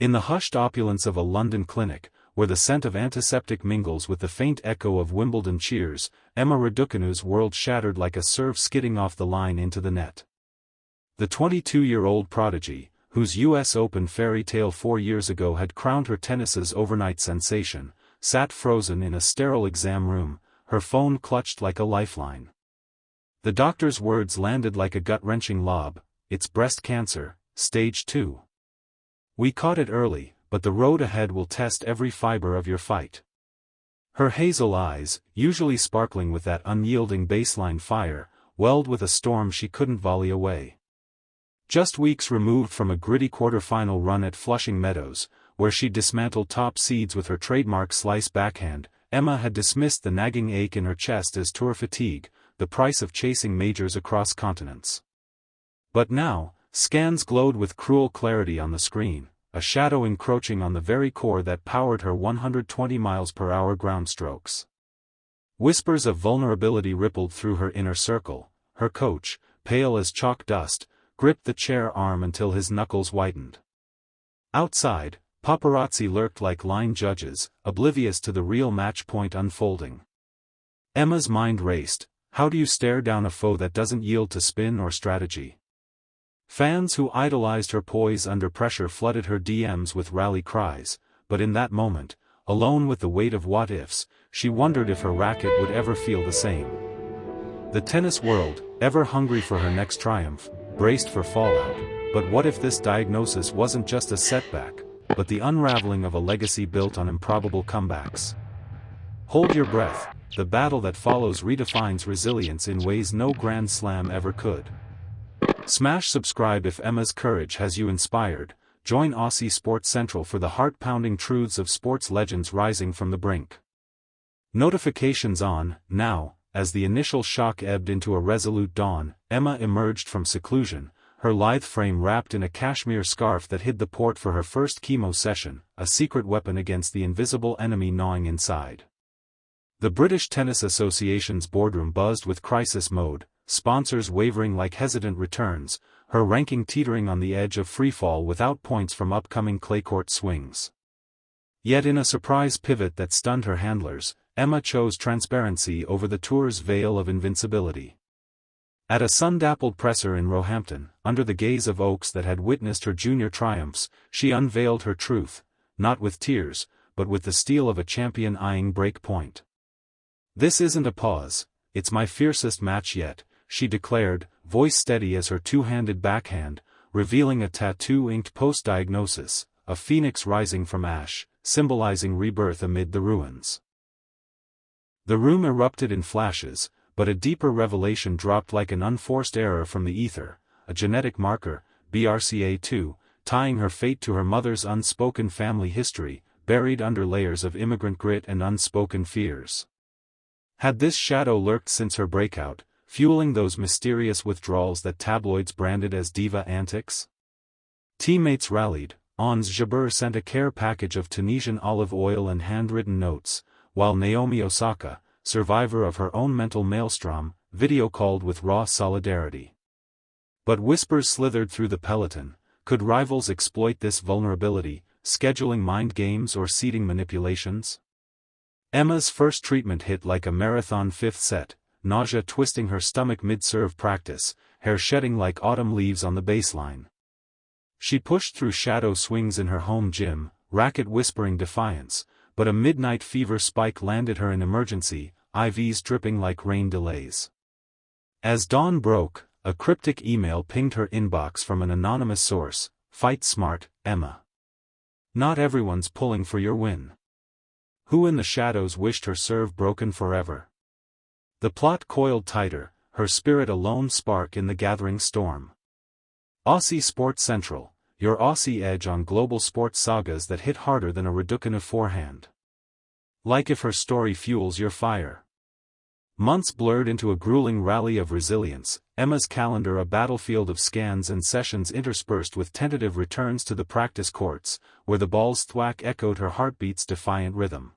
In the hushed opulence of a London clinic, where the scent of antiseptic mingles with the faint echo of Wimbledon cheers, Emma Raducanu's world shattered like a serve skidding off the line into the net. The 22-year-old prodigy, whose US Open fairy tale 4 years ago had crowned her tennis's overnight sensation, sat frozen in a sterile exam room, her phone clutched like a lifeline. The doctor's words landed like a gut-wrenching lob: "It's breast cancer, stage 2. We caught it early, but the road ahead will test every fiber of your fight." Her hazel eyes, usually sparkling with that unyielding baseline fire, welled with a storm she couldn't volley away. Just weeks removed from a gritty quarter-final run at Flushing Meadows, where she dismantled top seeds with her trademark slice backhand, Emma had dismissed the nagging ache in her chest as tour fatigue, the price of chasing majors across continents. But now, scans glowed with cruel clarity on the screen, a shadow encroaching on the very core that powered her 120 mph ground strokes. Whispers of vulnerability rippled through her inner circle. Her coach, pale as chalk dust, gripped the chair arm until his knuckles whitened. Outside, paparazzi lurked like line judges, oblivious to the real match point unfolding. Emma's mind raced. How do you stare down a foe that doesn't yield to spin or strategy? Fans who idolized her poise under pressure flooded her DMs with rally cries, but in that moment, alone with the weight of what-ifs, she wondered if her racket would ever feel the same. The tennis world, ever hungry for her next triumph, braced for fallout, but what if this diagnosis wasn't just a setback, but the unraveling of a legacy built on improbable comebacks? Hold your breath, the battle that follows redefines resilience in ways no Grand Slam ever could. Smash subscribe if Emma's courage has you inspired. Join Aussie Sports Central for the heart-pounding truths of sports legends rising from the brink. Notifications on, now. As the initial shock ebbed into a resolute dawn, Emma emerged from seclusion, her lithe frame wrapped in a cashmere scarf that hid the port for her first chemo session, a secret weapon against the invisible enemy gnawing inside. The British Tennis Association's boardroom buzzed with crisis mode, sponsors wavering like hesitant returns, her ranking teetering on the edge of freefall without points from upcoming claycourt swings. Yet in a surprise pivot that stunned her handlers, Emma chose transparency over the tour's veil of invincibility. At a sun-dappled presser in Roehampton, under the gaze of oaks that had witnessed her junior triumphs, she unveiled her truth, not with tears, but with the steel of a champion eyeing break point. "This isn't a pause, it's my fiercest match yet," she declared, voice steady as her two-handed backhand, revealing a tattoo-inked post-diagnosis, a phoenix rising from ash, symbolizing rebirth amid the ruins. The room erupted in flashes, but a deeper revelation dropped like an unforced error from the ether, a genetic marker, BRCA2, tying her fate to her mother's unspoken family history, buried under layers of immigrant grit and unspoken fears. Had this shadow lurked since her breakout, fueling those mysterious withdrawals that tabloids branded as diva antics? Teammates rallied, Ons Jabeur sent a care package of Tunisian olive oil and handwritten notes, while Naomi Osaka, survivor of her own mental maelstrom, video-called with raw solidarity. But whispers slithered through the peloton. Could rivals exploit this vulnerability, scheduling mind games or seeding manipulations? Emma's first treatment hit like a marathon fifth set, nausea twisting her stomach mid-serve practice, hair shedding like autumn leaves on the baseline. She pushed through shadow swings in her home gym, racket whispering defiance, but a midnight fever spike landed her in emergency, IVs dripping like rain delays. As dawn broke, a cryptic email pinged her inbox from an anonymous source: "Fight smart, Emma. Not everyone's pulling for your win." Who in the shadows wished her serve broken forever? The plot coiled tighter, her spirit a lone spark in the gathering storm. Aussie Sports Central, your Aussie edge on global sports sagas that hit harder than a Raducanu forehand. Like if her story fuels your fire. Months blurred into a grueling rally of resilience, Emma's calendar a battlefield of scans and sessions interspersed with tentative returns to the practice courts, where the ball's thwack echoed her heartbeat's defiant rhythm.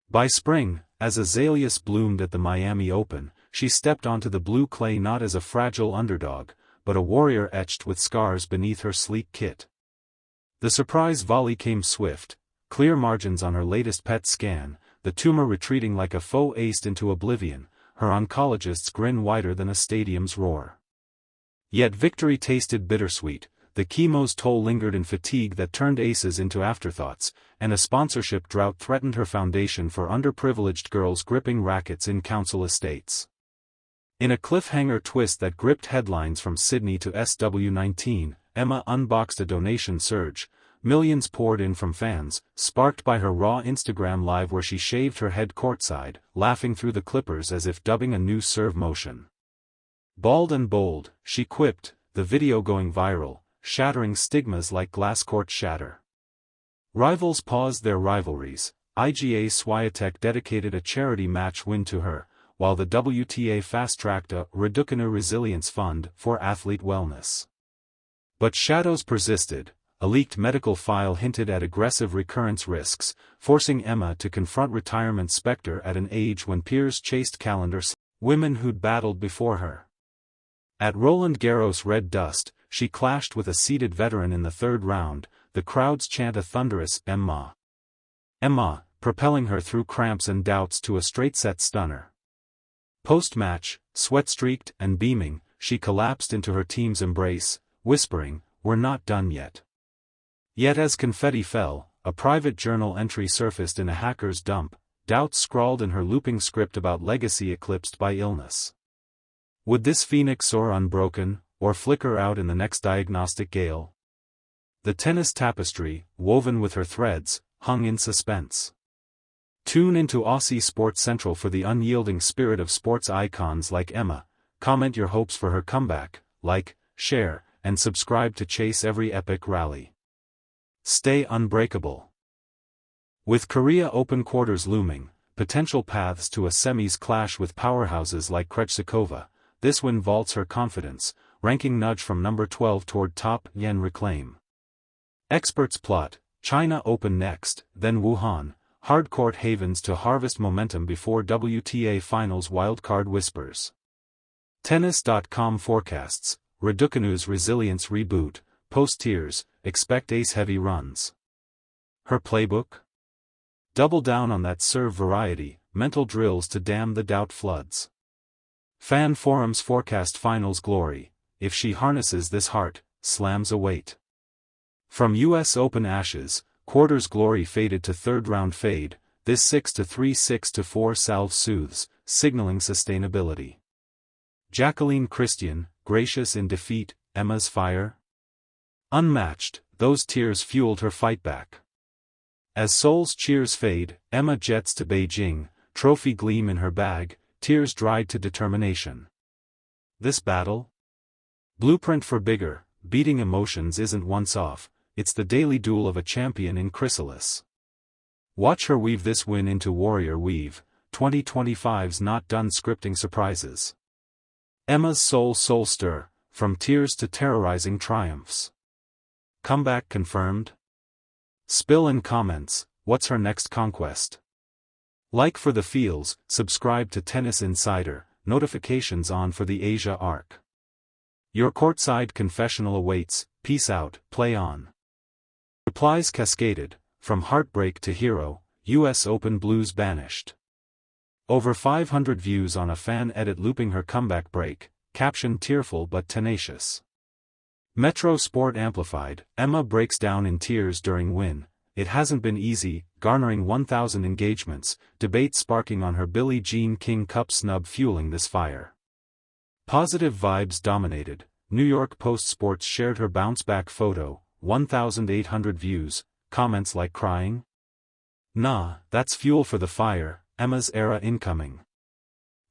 By spring, as azaleas bloomed at the Miami Open, she stepped onto the blue clay not as a fragile underdog, but a warrior etched with scars beneath her sleek kit. The surprise volley came swift, clear margins on her latest PET scan, the tumor retreating like a foe aced into oblivion, her oncologist's grin wider than a stadium's roar. Yet victory tasted bittersweet, the chemo's toll lingered in fatigue that turned aces into afterthoughts, and a sponsorship drought threatened her foundation for underprivileged girls gripping rackets in council estates. In a cliffhanger twist that gripped headlines from Sydney to SW19, Emma unboxed a donation surge. Millions poured in from fans, sparked by her raw Instagram live where she shaved her head courtside, laughing through the clippers as if dubbing a new serve motion. Bald and bold, she quipped, the video going viral, shattering stigmas like glass court shatter. Rivals paused their rivalries. IGA Swiatek dedicated a charity match win to her, while the WTA fast-tracked a Raducanu Resilience Fund for athlete wellness. But shadows persisted. A leaked medical file hinted at aggressive recurrence risks, forcing Emma to confront retirement specter at an age when peers chased calendars, women who'd battled before her. At Roland Garros' red dust, she clashed with a seeded veteran in the third round, the crowd's chant a thunderous Emma. Emma, propelling her through cramps and doubts to a straight-set stunner. Post-match, sweat-streaked and beaming, she collapsed into her team's embrace, whispering, "We're not done yet." Yet as confetti fell, a private journal entry surfaced in a hacker's dump, doubts scrawled in her looping script about legacy eclipsed by illness. Would this phoenix soar unbroken, or flicker out in the next diagnostic gale? The tennis tapestry, woven with her threads, hung in suspense. Tune into Aussie Sports Central for the unyielding spirit of sports icons like Emma. Comment your hopes for her comeback, like, share, and subscribe to chase every epic rally. Stay unbreakable. With Korea Open quarters looming, potential paths to a semis clash with powerhouses like Krejcikova, this win vaults her confidence, ranking nudge from number 12 toward top yen reclaim. Experts plot, China Open next, then Wuhan, hardcourt havens to harvest momentum before WTA Finals wildcard whispers. Tennis.com forecasts, Raducanu's resilience reboot, post-tears, expect ace-heavy runs. Her playbook? Double down on that serve variety, mental drills to dam the doubt floods. Fan forums forecast finals glory, if she harnesses this heart, slams await. From US Open ashes, quarters glory faded to third-round fade, this 6-3 6-4 salve soothes, signaling sustainability. Jacqueline Christian, gracious in defeat, Emma's fire? Unmatched, those tears fueled her fight back. As Seoul's cheers fade, Emma jets to Beijing, trophy gleam in her bag, tears dried to determination. This battle? Blueprint for bigger, beating emotions isn't once off, it's the daily duel of a champion in chrysalis. Watch her weave this win into warrior weave, 2025's not done scripting surprises. Emma's soul stir, from tears to terrorizing triumphs. Comeback confirmed? Spill in comments, what's her next conquest? Like for the feels, subscribe to Tennis Insider, notifications on for the Asia arc. Your courtside confessional awaits, peace out, play on. Replies cascaded, from heartbreak to hero, US Open blues banished. Over 500 views on a fan edit looping her comeback break, caption tearful but tenacious. Metro Sport amplified, Emma breaks down in tears during win, it hasn't been easy, garnering 1,000 engagements, debate sparking on her Billie Jean King Cup snub fueling this fire. Positive vibes dominated, New York Post Sports shared her bounce-back photo, 1,800 views, comments like crying? Nah, that's fuel for the fire, Emma's era incoming.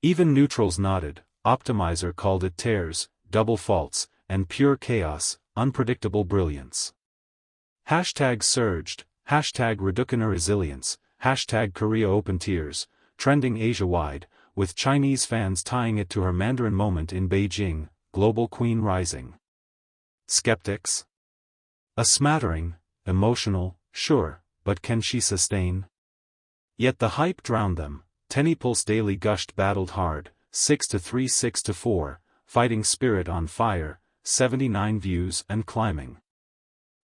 Even neutrals nodded, Optimizer called it tears, double faults, and pure chaos, unpredictable brilliance. Hashtag surged, hashtag Raducanu resilience, hashtag Korea Open tears, trending Asia-wide, with Chinese fans tying it to her Mandarin moment in Beijing, global queen rising. Skeptics? A smattering, emotional, sure, but can she sustain? Yet the hype drowned them, Tenipulse Daily gushed battled hard, 6-3 6-4, fighting spirit on fire, 79 views and climbing.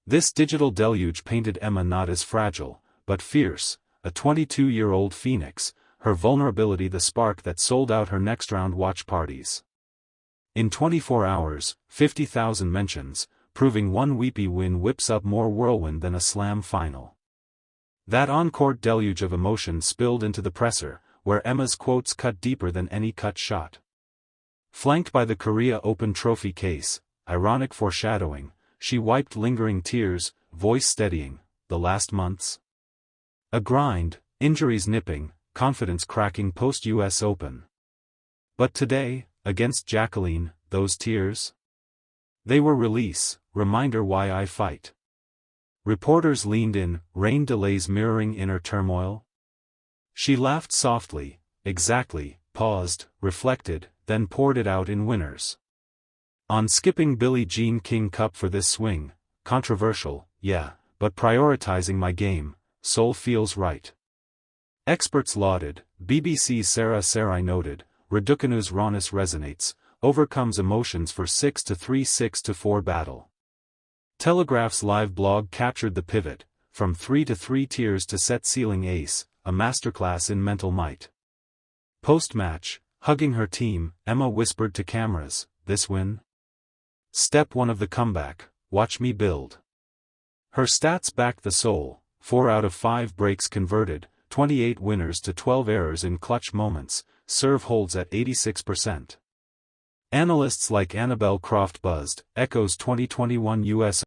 This digital deluge painted Emma not as fragile, but fierce, a 22-year-old phoenix, her vulnerability the spark that sold out her next round watch parties. In 24 hours, 50,000 mentions, proving one weepy win whips up more whirlwind than a slam final. That on-court deluge of emotion spilled into the presser, where Emma's quotes cut deeper than any cut shot. Flanked by the Korea Open trophy case, ironic foreshadowing, she wiped lingering tears, voice steadying, the last months. A grind, injuries nipping, confidence cracking post-US Open. But today, against Jacqueline, those tears? They were release, reminder why I fight. Reporters leaned in, rain delays mirroring inner turmoil. She laughed softly, exactly, paused, reflected, then poured it out in winners. On skipping Billie Jean King Cup for this swing, controversial, yeah, but prioritizing my game, soul feels right. Experts lauded, BBC's Sarah Sarai noted, Raducanu's rawness resonates, overcomes emotions for 6-3 6-4 battle. Telegraph's live blog captured the pivot, from 3-3 tiers to set ceiling ace, a masterclass in mental might. Post-match, hugging her team, Emma whispered to cameras, this win? Step 1 of the comeback, watch me build. Her stats backed the soul, 4 out of 5 breaks converted, 28 winners to 12 errors in clutch moments, serve holds at 86%. Analysts like Annabelle Croft buzzed, echoes 2021 US